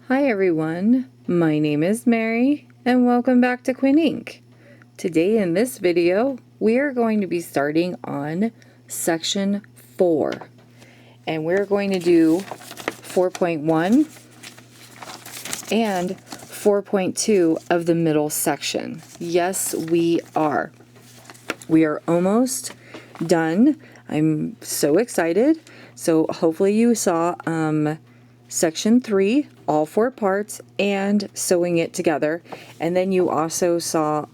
Hi everyone, my name is Mary and welcome back to Quinn Ink. Today in this video we are going to be starting on section 4 and we're going to do 4.1 and 4.2 of the middle section. Yes, we are. We are almost done. I'm so excited. So hopefully you saw section 3, all 4 parts, and sewing it together. And then you also saw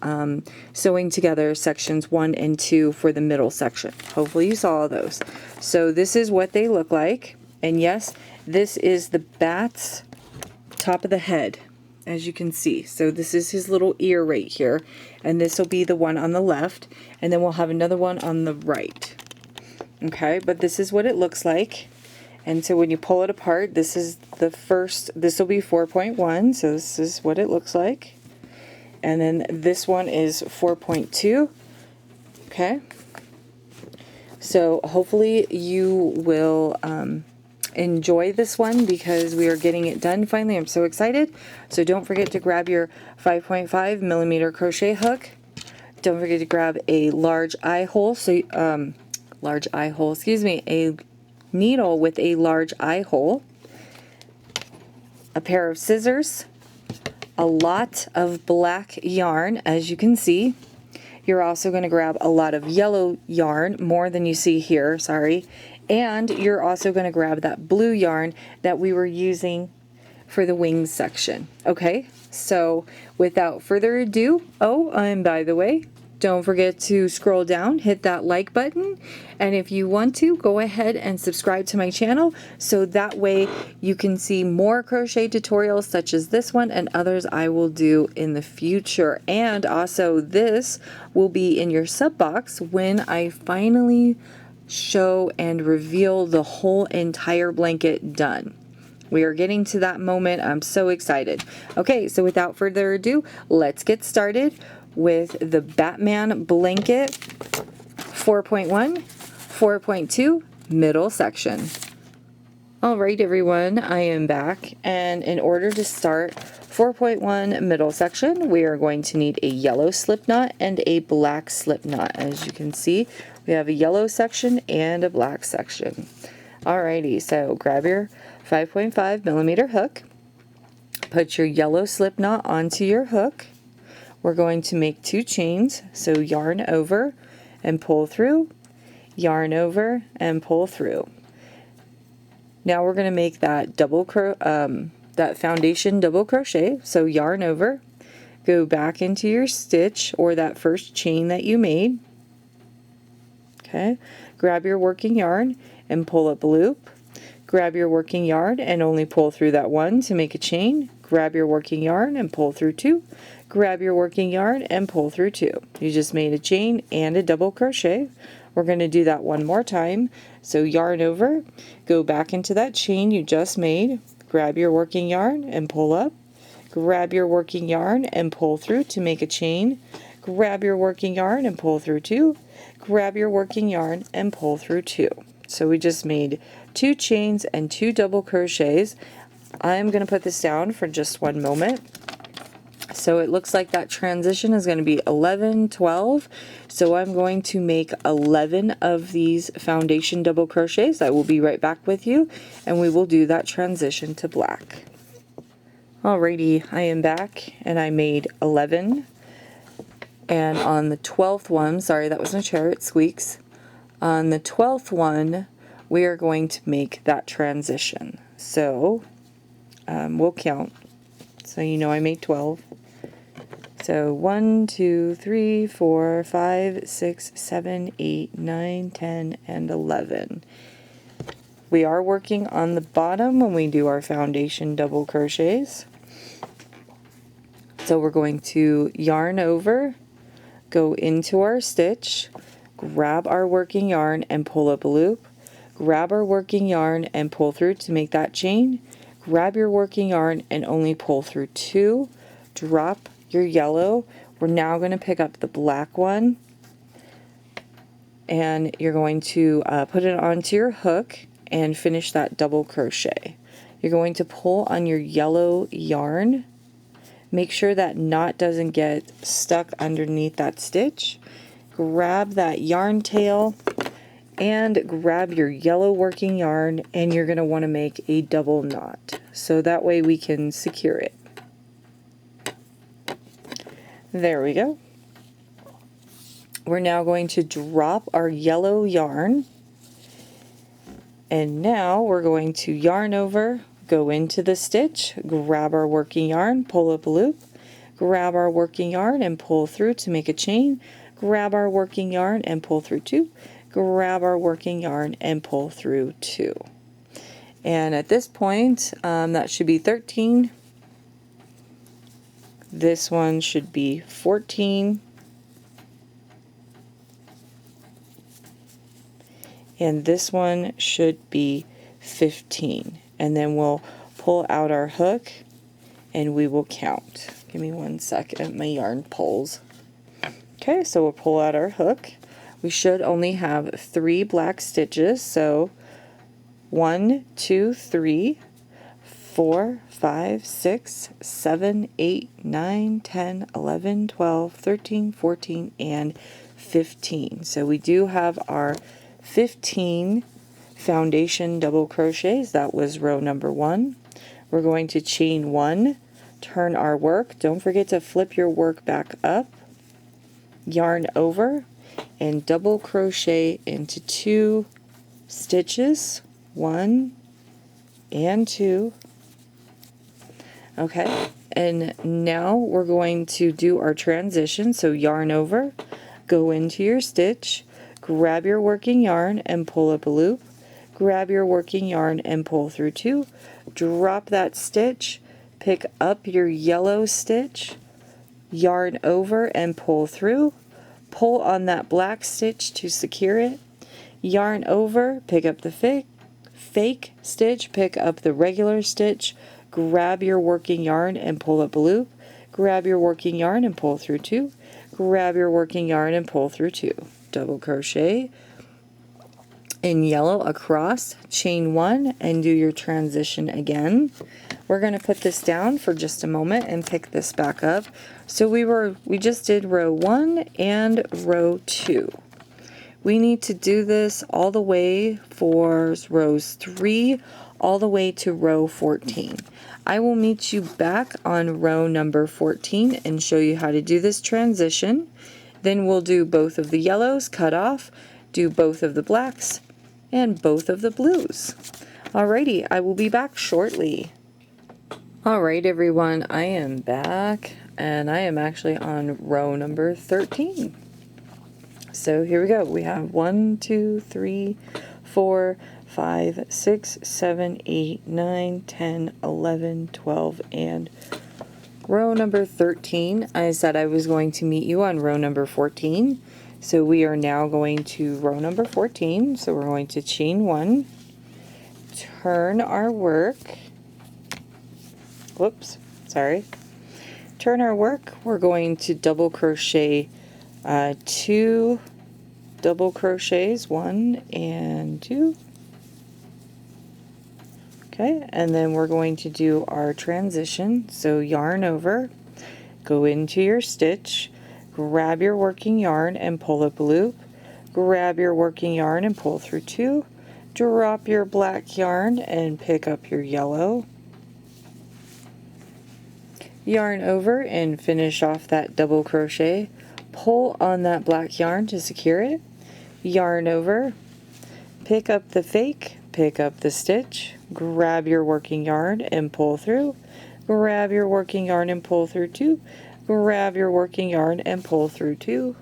sewing together sections 1 and 2 for the middle section. Hopefully you saw all those. So this is what they look like. And yes, this is the bat's top of the head, as you can see. So this is his little ear right here. And this will be the one on the left. And then we'll have another one on the right. Okay, but this is what it looks like. And so when you pull it apart, this is the first, this will be 4.1, so this is what it looks like. And then this one is 4.2, okay? So hopefully you will enjoy this one because we are getting it done finally. I'm so excited. So don't forget to grab your 5.5 millimeter crochet hook. Don't forget to grab a large eye hole, a needle with a large eye hole, a pair of scissors, a lot of black yarn, as you can see. You're also going to grab a lot of yellow yarn, more than you see here, sorry, and you're also going to grab that blue yarn that we were using for the wings section. Okay, so without further ado, and by the way, don't forget to scroll down, hit that like button, and if you want to, go ahead and subscribe to my channel so that way you can see more crochet tutorials such as this one and others I will do in the future. And also this will be in your sub box when I finally show and reveal the whole entire blanket done. We are getting to that moment. I'm so excited. Okay, so without further ado, let's get started with the Batman blanket 4.1, 4.2 middle section. Alright everyone, I am back, and in order to start 4.1 middle section, we are going to need a yellow slip knot and a black slip knot. As you can see, we have a yellow section and a black section. Alrighty, so grab your 5.5 millimeter hook, put your yellow slip knot onto your hook. We're going to make 2 chains, so yarn over and pull through, yarn over and pull through. Now we're going to make that that foundation double crochet, so yarn over, go back into your stitch or that first chain that you made. Okay, grab your working yarn and pull up a loop. Grab your working yarn and only pull through that one to make a chain. Grab your working yarn and pull through 2. Grab your working yarn and pull through 2. You just made a chain and a double crochet. We're going to do that one more time. So yarn over, go back into that chain you just made, grab your working yarn and pull up, grab your working yarn and pull through to make a chain, grab your working yarn and pull through 2, grab your working yarn and pull through 2. So we just made 2 chains and 2 double crochets. I'm going to put this down for just one moment. So it looks like that transition is going to be 11, 12. So I'm going to make 11 of these foundation double crochets. I will be right back with you and we will do that transition to black. Alrighty, I am back and I made 11. And on the 12th one, sorry that was my chair, it squeaks. On the 12th one, we are going to make that transition. So we'll count. So you know I made 12. So 1, 2, 3, 4, 5, 6, 7, 8, 9, 10, and 11. We are working on the bottom when we do our foundation double crochets. So we're going to yarn over, go into our stitch, grab our working yarn and pull up a loop, grab our working yarn and pull through to make that chain, grab your working yarn and only pull through 2, drop your yellow. We're now going to pick up the black one and you're going to put it onto your hook and finish that double crochet. You're going to pull on your yellow yarn. Make sure that knot doesn't get stuck underneath that stitch. Grab that yarn tail and grab your yellow working yarn, and you're going to want to make a double knot so that way we can secure it. There we go. We're now going to drop our yellow yarn, and now we're going to yarn over, go into the stitch, grab our working yarn, pull up a loop, grab our working yarn and pull through to make a chain, grab our working yarn and pull through 2, grab our working yarn and pull through 2. And at this point, that should be 13. This one should be 14. And this one should be 15. And then we'll pull out our hook and we will count. Give me 1 second, my yarn pulls. Okay, so we'll pull out our hook. We should only have 3 black stitches, so 1, 2, 3, 4, 5, 6, 7, 8, 9, 10, 11, 12, 13, 14, and 15. So we do have our 15 foundation double crochets. That was row number 1. We're going to chain 1, turn our work. Don't forget to flip your work back up, yarn over, and double crochet into 2 stitches, 1 and 2. Okay, and now we're going to do our transition. So yarn over, go into your stitch, grab your working yarn and pull up a loop, grab your working yarn and pull through 2, drop that stitch, pick up your yellow stitch, yarn over and pull through, pull on that black stitch to secure it, yarn over, pick up the fake stitch, pick up the regular stitch, grab your working yarn and pull up a loop, grab your working yarn and pull through 2, grab your working yarn and pull through 2. Double crochet in yellow across, chain 1, and do your transition again. We're going to put this down for just a moment and pick this back up. So we just did row 1 and row 2. We need to do this all the way for rows 3 all the way to row 14. I will meet you back on row number 14 and show you how to do this transition. Then we'll do both of the yellows, cut off, do both of the blacks, and both of the blues. Alrighty, I will be back shortly. Alright everyone, I am back, and I am actually on row number 13. So here we go. We have 1, 2, 3, 4, 5, 6, 7, 8, 9, 10, 11, 12, and row number 13. I said I was going to meet you on row number 14. So we are now going to row number 14. So we're going to chain 1, turn our work, whoops, sorry, turn our work. We're going to double crochet 2 double crochets, 1 and 2. Okay, and then we're going to do our transition. So yarn over, go into your stitch, grab your working yarn and pull up a loop, grab your working yarn and pull through 2, drop your black yarn and pick up your yellow, yarn over and finish off that double crochet, pull on that black yarn to secure it, yarn over, pick up the fake, pick up the stitch, grab your working yarn and pull through, grab your working yarn and pull through 2, grab your working yarn and pull through 2.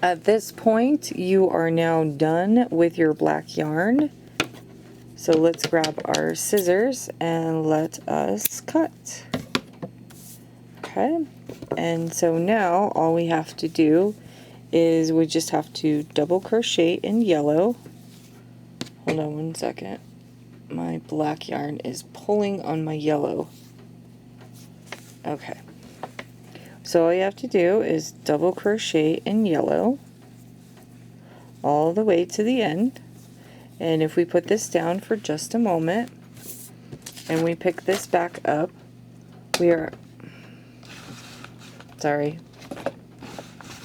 At this point you are now done with your black yarn. So let's grab our scissors and let us cut. Okay, and so now all we have to do is we just have to double crochet in yellow. Hold on 1 second. My black yarn is pulling on my yellow. Okay, so all you have to do is double crochet in yellow all the way to the end, And if we put this down for just a moment and we pick this back up, we are, sorry,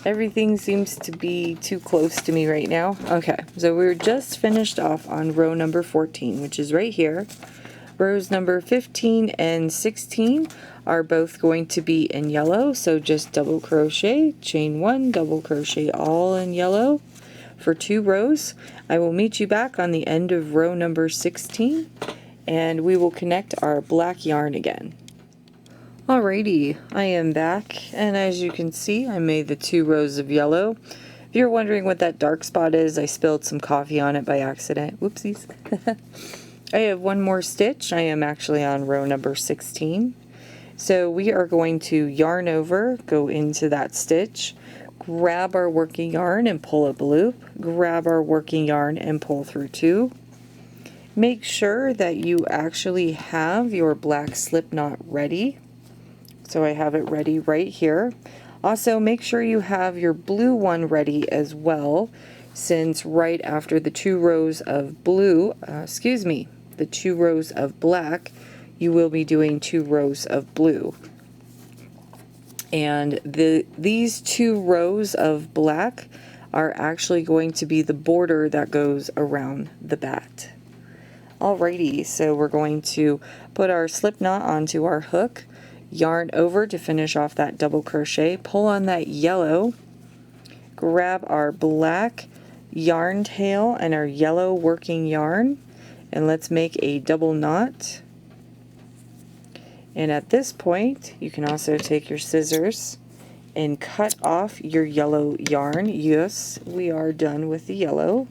everything seems to be too close to me right now. Okay, so we're just finished off on row number 14, which is right here. Rows number 15 and 16 are both going to be in yellow, so just double crochet, chain 1, double crochet all in yellow for 2 rows. I will meet you back on the end of row number 16 and we will connect our black yarn again. Alrighty, I am back, and as you can see, I made the 2 rows of yellow. If you're wondering what that dark spot is, I spilled some coffee on it by accident. Whoopsies. I have one more stitch. I am actually on row number 16. So we are going to yarn over, go into that stitch, grab our working yarn and pull up a loop, grab our working yarn and pull through 2. Make sure that you actually have your black slip knot ready. So I have it ready right here. Also, make sure you have your blue one ready as well, since right after the 2 rows of blue, the 2 rows of black, you will be doing 2 rows of blue. And these 2 rows of black are actually going to be the border that goes around the bat. Alrighty, so we're going to put our slip knot onto our hook, yarn over to finish off that double crochet, pull on that yellow, grab our black yarn tail and our yellow working yarn, and let's make a double knot. And at this point you can also take your scissors and cut off your yellow yarn. Yes, we are done with the yellow,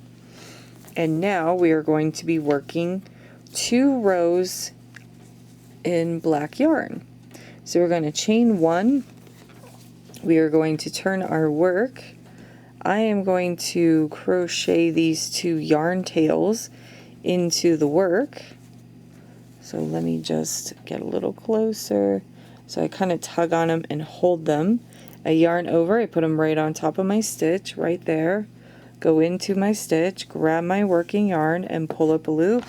and now we are going to be working 2 rows in black yarn. So we're going to chain 1, we are going to turn our work. I am going to crochet these 2 yarn tails into the work. So let me just get a little closer. So I kind of tug on them and hold them. I yarn over, I put them right on top of my stitch, right there. Go into my stitch, grab my working yarn and pull up a loop.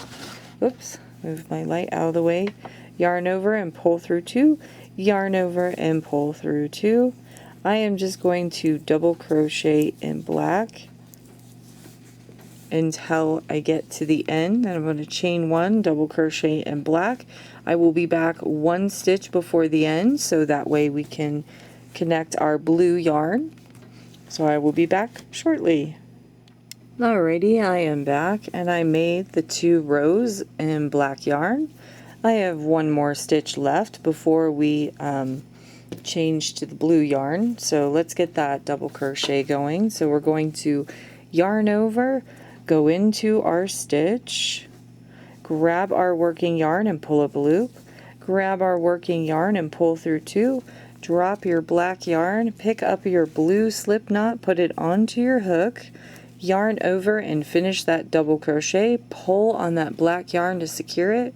Oops, move my light out of the way. Yarn over and pull through 2. Yarn over and pull through 2. I am just going to double crochet in black until I get to the end. Then I'm going to chain 1, double crochet in black. I will be back 1 stitch before the end, so that way we can connect our blue yarn. So I will be back shortly. Alrighty, I am back, and I made the 2 rows in black yarn. I have 1 more stitch left before we change to the blue yarn, so let's get that double crochet going. So we're going to yarn over, go into our stitch, grab our working yarn and pull up a loop, grab our working yarn and pull through 2, drop your black yarn, pick up your blue slip knot, put it onto your hook, yarn over and finish that double crochet, pull on that black yarn to secure it,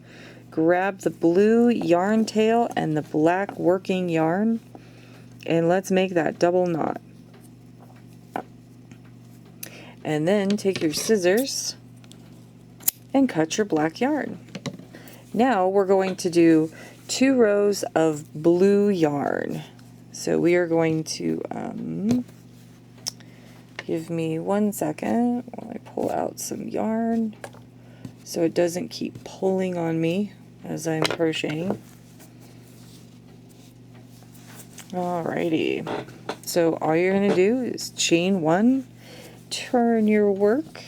grab the blue yarn tail and the black working yarn, and let's make that double knot. And then take your scissors and cut your black yarn. Now we're going to do 2 rows of blue yarn. So we are going to give me 1 second while I pull out some yarn so it doesn't keep pulling on me as I'm crocheting. Alrighty, so all you're going to do is chain 1, turn your work,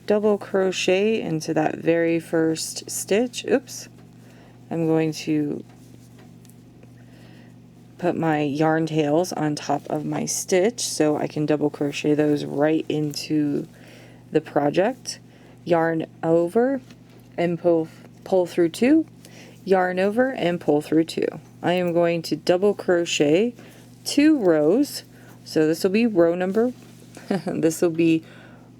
double crochet into that very first stitch. Oops, I'm going to put my yarn tails on top of my stitch so I can double crochet those right into the project. Yarn over and pull through 2, yarn over and pull through 2. I am going to double crochet 2 rows, so this will be row number this will be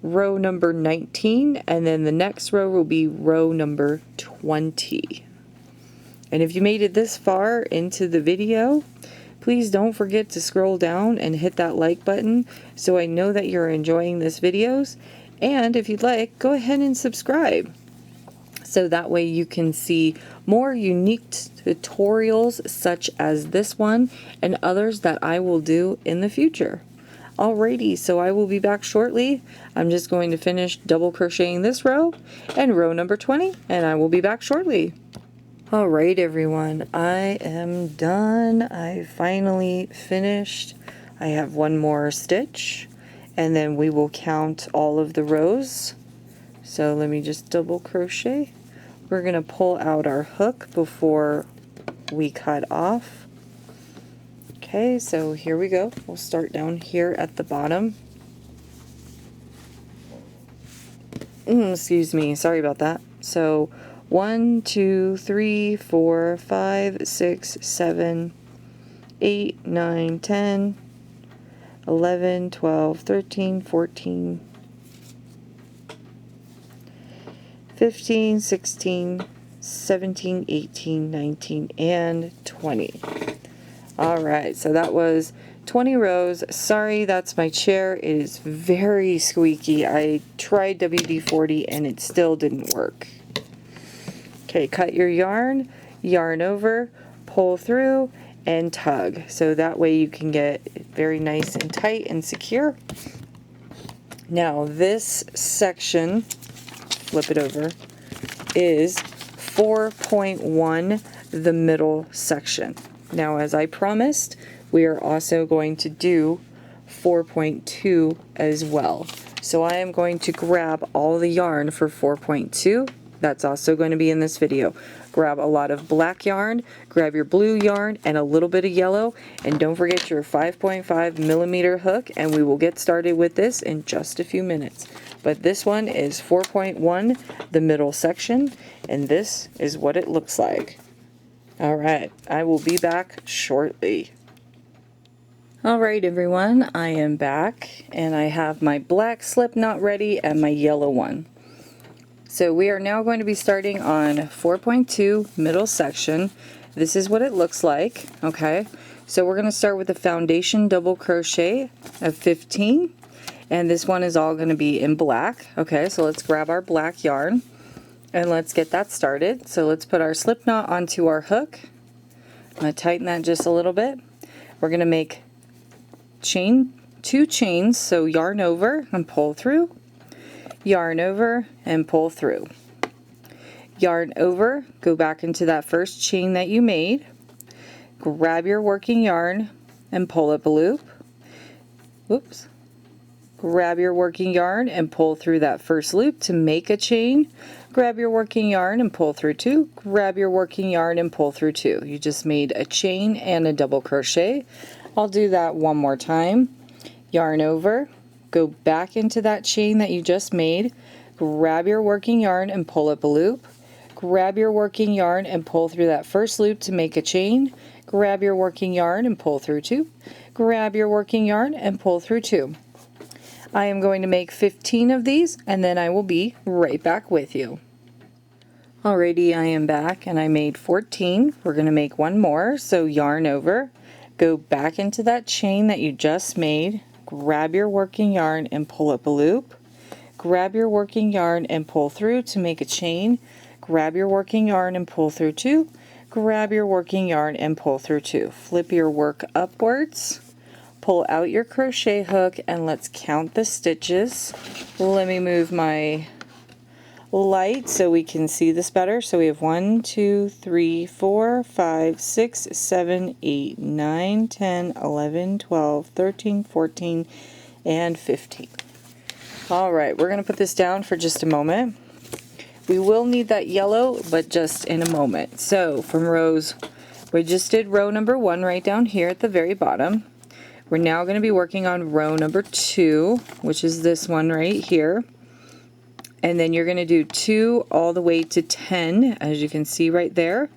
row number 19, and then the next row will be row number 20. And if you made it this far into the video, Please don't forget to scroll down and hit that like button so I know that you're enjoying this videos. And if you'd like, go ahead and subscribe, so that way you can see more unique tutorials such as this one and others that I will do in the future. Alrighty, so I will be back shortly. I'm just going to finish double crocheting this row and row number 20, and I will be back shortly. Alright everyone, I am done. I finally finished. I have one more stitch, and then we will count all of the rows. So let me just double crochet. We're going to pull out our hook before we cut off. Okay, so here we go. We'll start down here at the bottom. Excuse me, sorry about that. So 1, 2, 3, 4, 5, 6, 7, 8, 9, 10, 11, 12, 13, 14, 15, 16, 17, 18, 19, and 20. Alright, so that was 20 rows. Sorry, that's my chair. It is very squeaky. I tried WD-40 and it still didn't work. Okay, cut your yarn, yarn over, pull through, and tug. So that way you can get it very nice and tight and secure. Now this section, flip it over, is 4.1, the middle section. Now, as I promised, we are also going to do 4.2 as well. So I am going to grab all the yarn for 4.2. That's also going to be in this video. Grab a lot of black yarn, grab your blue yarn, and a little bit of yellow, and don't forget your 5.5 millimeter hook, and we will get started with this in just a few minutes. But this one is 4.1, the middle section, and this is what it looks like. Alright, I will be back shortly. Alright everyone, I am back, and I have my black slip knot ready and my yellow one. So we are now going to be starting on 4.2, middle section. This is what it looks like, okay? So we're going to start with the foundation double crochet of 15, and this one is all going to be in black. Okay, so let's grab our black yarn and let's get that started. So let's put our slip knot onto our hook. I'm going to tighten that just a little bit. We're going to make two chains, so yarn over and pull through, yarn over and pull through, yarn over, go back into that first chain that you made, grab your working yarn and pull up a loop. Oops. Grab your working yarn and pull through that first loop to make a chain. Grab your working yarn and pull through two. Grab your working yarn and pull through two. You just made a chain and a double crochet. I'll do that one more time. Yarn over, go back into that chain that you just made, grab your working yarn and pull up a loop, grab your working yarn and pull through that first loop to make a chain, grab your working yarn and pull through two, grab your working yarn and pull through two. I am going to make 15 of these, and then I will be right back with you. Alrighty, I am back and I made 14. We're going to make one more, so yarn over, go back into that chain that you just made, grab your working yarn and pull up a loop, grab your working yarn and pull through to make a chain, grab your working yarn and pull through two, grab your working yarn and pull through two. Flip your work upwards, pull out your crochet hook, and let's count the stitches. Let me move my light so we can see this better. So we have 1, 2, 3, 4, 5, 6, 7, 8, 9, 10, 11, 12, 13, 14, and 15. Alright, we're going to put this down for just a moment. We will need that yellow, but just in a moment. So from rows, we just did row number 1 right down here at the very bottom. We're now going to be working on row number 2, which is this one right here. And then you're going to do 2 all the way to 10, as you can see right there.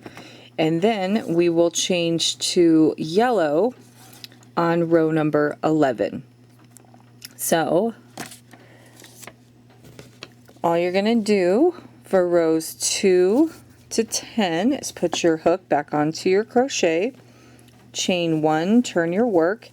And then we will change to yellow on row number 11. So all you're going to do for rows 2 to 10 is put your hook back onto your crochet, chain 1, turn your work,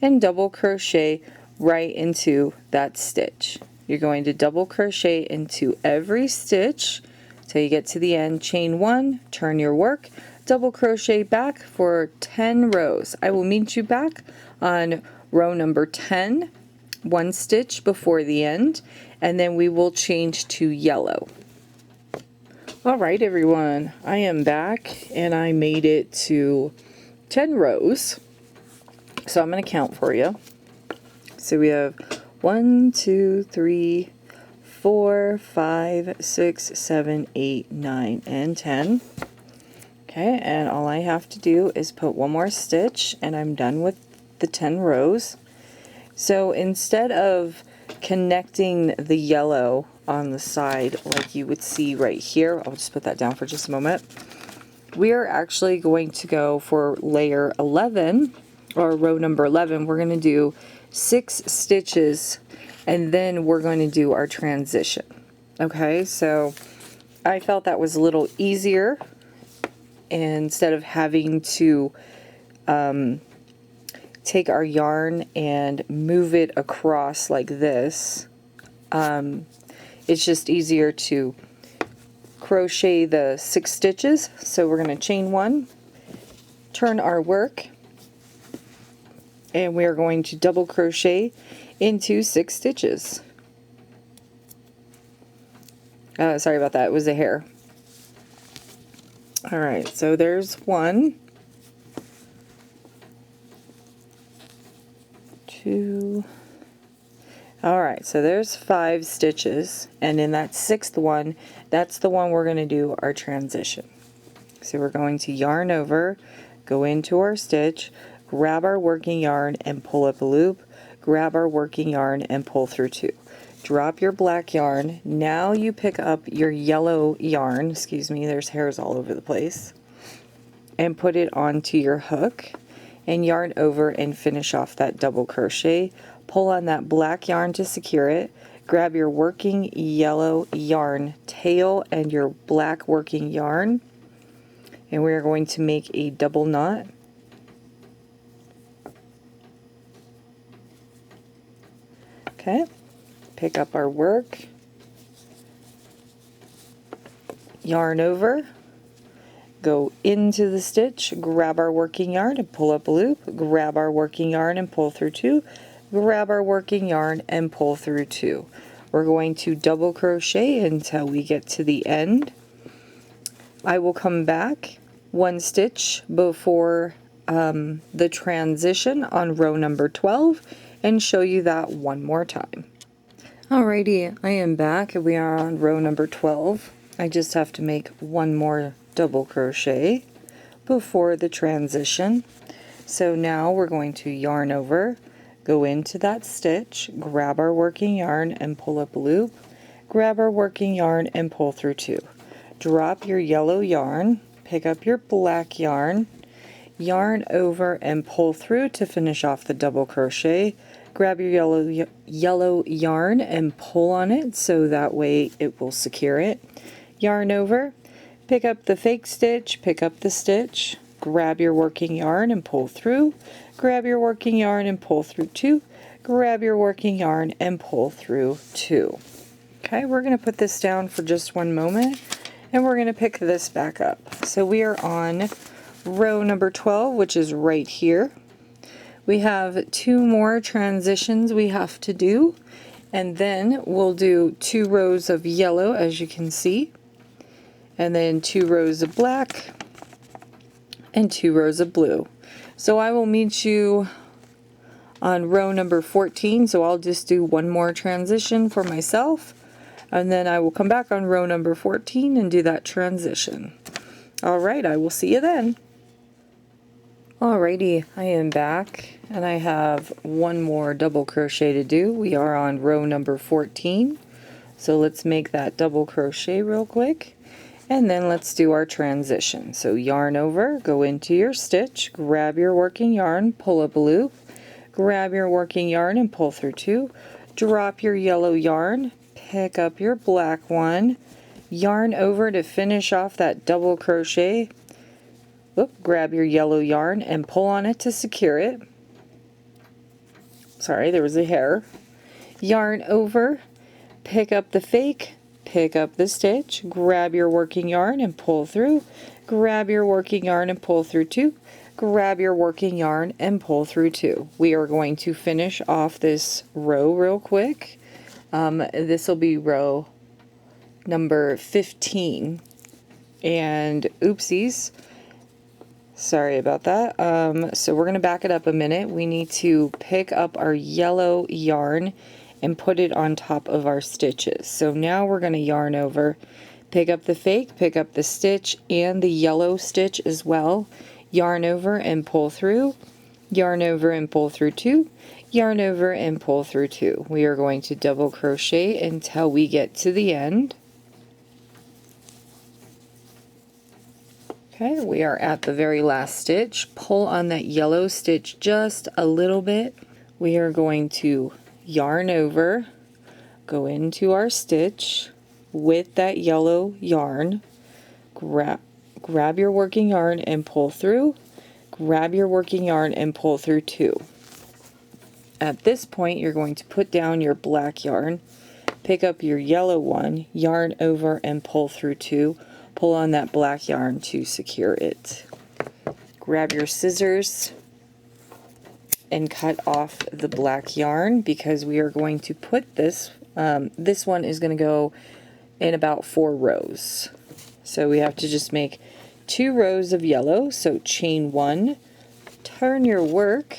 and double crochet right into that stitch. You're going to double crochet into every stitch till you get to the end, chain 1, turn your work, double crochet back for 10 rows. I will meet you back on row number 10, one stitch before the end, and then we will change to yellow. Alright everyone, I am back and I made it to 10 rows. So I'm going to count for you. So we have 1, 2, 3, 4, 5, 6, 7, 8, 9, and 10. Okay, and all I have to do is put one more stitch and I'm done with the 10 rows. So instead of connecting the yellow on the side like you would see right here, I'll just put that down for just a moment. We are actually going to go for layer 11, or row number 11. We're going to do 6 stitches and then we're going to do our transition. Okay, so I felt that was a little easier instead of having to take our yarn and move it across like this. It's just easier to crochet the 6 stitches. So we're going to chain 1, turn our work, and we are going to double crochet into 6 stitches. Sorry about that, it was a hair. Alright, so there's 1, 2, alright, so there's 5 stitches, and in that 6th one, that's the one we're going to do our transition. So we're going to yarn over, go into our stitch, grab our working yarn and pull up a loop, grab our working yarn and pull through 2. Drop your black yarn. Now you pick up your yellow yarn, excuse me, there's hairs all over the place, and put it onto your hook and yarn over and finish off that double crochet. Pull on that black yarn to secure it. Grab your working yellow yarn tail and your black working yarn, and we are going to make a double knot. Okay, pick up our work, yarn over, go into the stitch, grab our working yarn and pull up a loop, grab our working yarn and pull through 2, grab our working yarn and pull through 2. We're going to double crochet until we get to the end. I will come back one stitch before the transition on row number 12 and show you that one more time. Alrighty, I am back and we are on row number 12. I just have to make one more double crochet before the transition. So now we're going to yarn over, go into that stitch, grab our working yarn and pull up a loop, grab our working yarn and pull through 2. Drop your yellow yarn, pick up your black yarn, yarn over and pull through to finish off the double crochet. Grab your yellow yarn and pull on it so that way it will secure it. Yarn over, pick up the fake stitch, pick up the stitch, grab your working yarn and pull through, grab your working yarn and pull through 2, grab your working yarn and pull through 2. Okay, we're going to put this down for just one moment and we're going to pick this back up. So we are on row number 12, which is right here. We have 2 more transitions we have to do, and then we'll do 2 rows of yellow, as you can see, and then 2 rows of black and 2 rows of blue. So I will meet you on row number 14, so I'll just do one more transition for myself, and then I will come back on row number 14 and do that transition. Alright, I will see you then. Alrighty, I am back and I have one more double crochet to do. We are on row number 14, so let's make that double crochet real quick and then let's do our transition. So yarn over, go into your stitch, grab your working yarn, pull up a loop, grab your working yarn and pull through 2, drop your yellow yarn, pick up your black one, yarn over to finish off that double crochet, grab your yellow yarn and pull on it to secure it. Sorry, there was a hair. Yarn over, pick up the fake, pick up the stitch, grab your working yarn and pull through, grab your working yarn and pull through 2, grab your working yarn and pull through 2. We are going to finish off this row real quick. This will be row number 15. And oopsies, sorry about that. So we're going to back it up a minute. We need to pick up our yellow yarn and put it on top of our stitches. So now we're going to yarn over, pick up the fake, pick up the stitch and the yellow stitch as well, yarn over and pull through, yarn over and pull through 2, yarn over and pull through 2. We are going to double crochet until we get to the end. Okay, we are at the very last stitch. Pull on that yellow stitch just a little bit. We are going to yarn over, go into our stitch with that yellow yarn, grab your working yarn and pull through, grab your working yarn and pull through 2. At this point, you're going to put down your black yarn, pick up your yellow one, yarn over and pull through 2. Pull on that black yarn to secure it. Grab your scissors and cut off the black yarn because we are going to put this, this one is going to go in about 4 rows. So we have to just make 2 rows of yellow. So chain 1, turn your work,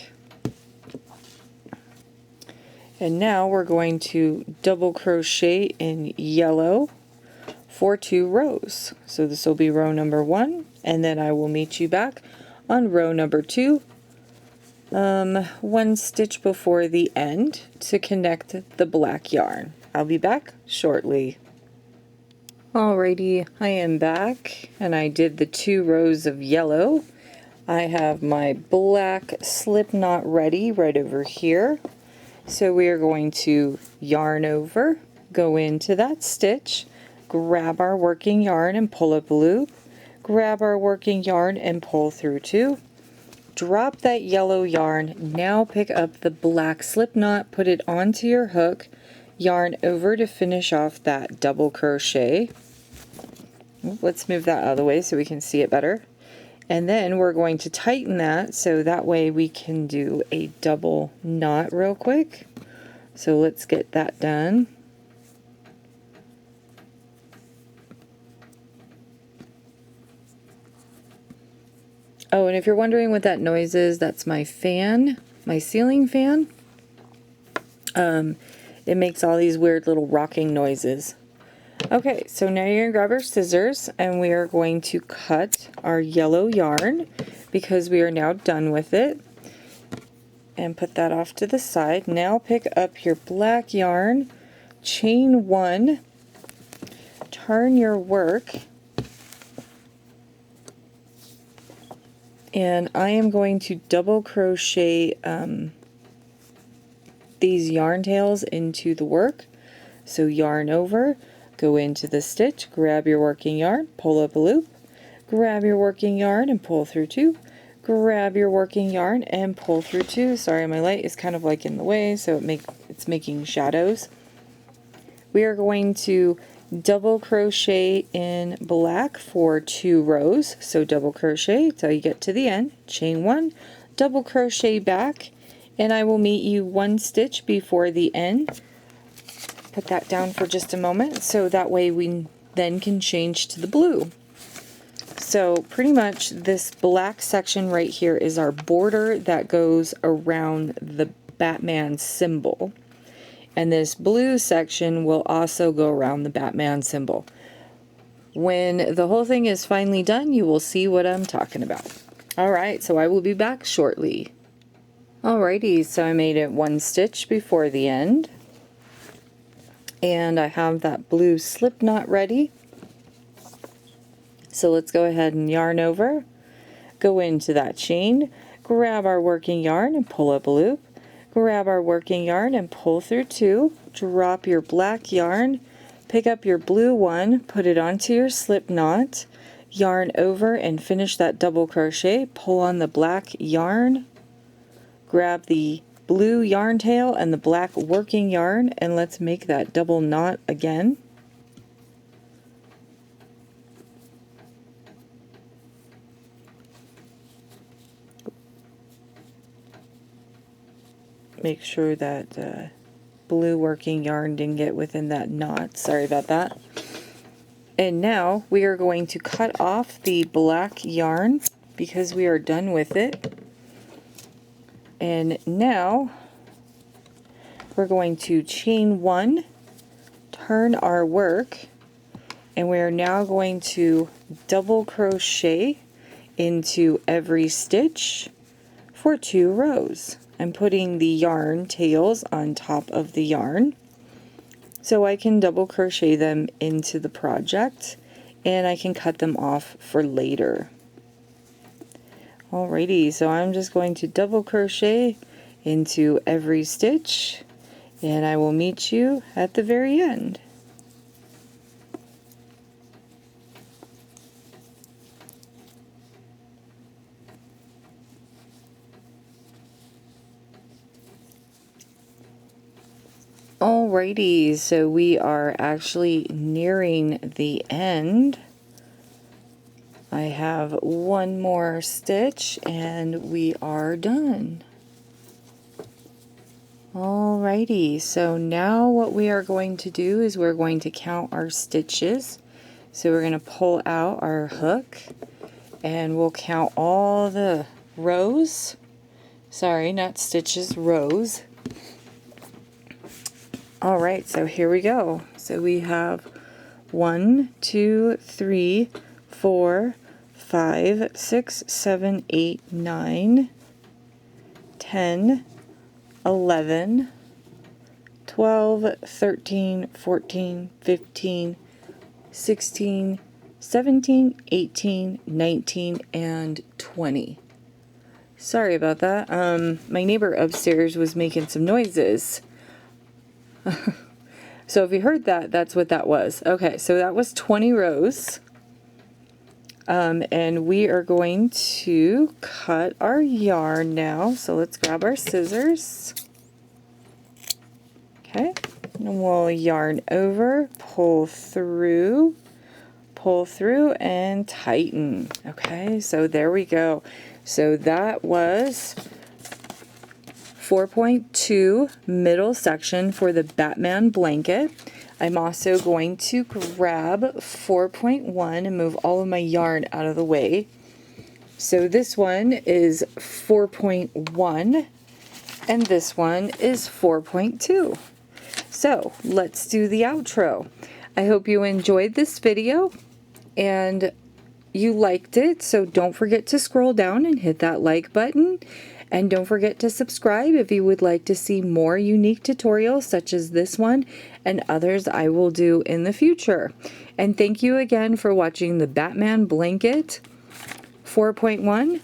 and now we're going to double crochet in yellow for 2 rows. So this will be row number 1, and then I will meet you back on row number 2, 1 stitch before the end to connect the black yarn. I'll be back shortly. Alrighty, I am back and I did the 2 rows of yellow. I have my black slip knot ready right over here. So we are going to yarn over, go into that stitch, grab our working yarn and pull up a loop, grab our working yarn and pull through 2, drop that yellow yarn, now pick up the black slip knot, put it onto your hook, yarn over to finish off that double crochet. Let's move that out of the way so we can see it better. And then we're going to tighten that so that way we can do a double knot real quick. So let's get that done. Oh, and if you're wondering what that noise is, that's my fan, my ceiling fan. It makes all these weird little rocking noises. Okay, so now you're going to grab our scissors and we are going to cut our yellow yarn because we are now done with it. And put that off to the side. Now pick up your black yarn, chain 1, turn your work, and I am going to double crochet these yarn tails into the work. So yarn over, go into the stitch, grab your working yarn, pull up a loop, grab your working yarn and pull through 2, grab your working yarn and pull through 2. Sorry, my light is kind of like in the way, so it's making shadows. We are going to double crochet in black for 2 rows. So double crochet till you get to the end, chain 1, double crochet back, and I will meet you 1 stitch before the end. Put that down for just a moment so that way we then can change to the blue. So pretty much this black section right here is our border that goes around the Batman symbol. And this blue section will also go around the Batman symbol. When the whole thing is finally done, you will see what I'm talking about. Alright, so I will be back shortly. Alrighty, so I made it 1 stitch before the end. And I have that blue slip knot ready. So let's go ahead and yarn over, go into that chain, grab our working yarn and pull up a loop, grab our working yarn and pull through 2, drop your black yarn, pick up your blue one, put it onto your slip knot, yarn over and finish that double crochet, pull on the black yarn, grab the blue yarn tail and the black working yarn, and let's make that double knot again. Make sure that blue working yarn didn't get within that knot. Sorry about that. And now we are going to cut off the black yarn because we are done with it. And now we're going to chain 1, turn our work, and we are now going to double crochet into every stitch for 2 rows. I'm putting the yarn tails on top of the yarn so I can double crochet them into the project, and I can cut them off for later. Alrighty, so I'm just going to double crochet into every stitch, and I will meet you at the very end. Alrighty, so we are actually nearing the end. I have one more stitch and we are done. Alrighty, so now what we are going to do is we're going to count our stitches. So we're going to pull out our hook and we'll count all the rows. Sorry, not stitches, rows. Alright, so here we go. So we have 1, 2, 3, 4, 5, 6, 7, 8, 9, 10, 11, 12, 13, 14, 15, 16, 17, 18, 19, and 20. Sorry about that. My neighbor upstairs was making some noises. So if you heard that, that's what that was. Okay, so that was 20 rows. And we are going to cut our yarn now. So let's grab our scissors. Okay, and we'll yarn over, pull through, and tighten. Okay, so there we go. So that was 4.2 middle section for the Batman blanket. I'm also going to grab 4.1 and move all of my yarn out of the way. So this one is 4.1 and this one is 4.2. So let's do the outro. I hope you enjoyed this video and you liked it, so don't forget to scroll down and hit that like button. And don't forget to subscribe if you would like to see more unique tutorials such as this one and others I will do in the future. And thank you again for watching the Batman blanket 4.1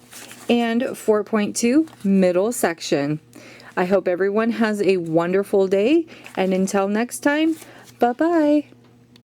and 4.2 middle section. I hope everyone has a wonderful day, and until next time, bye-bye.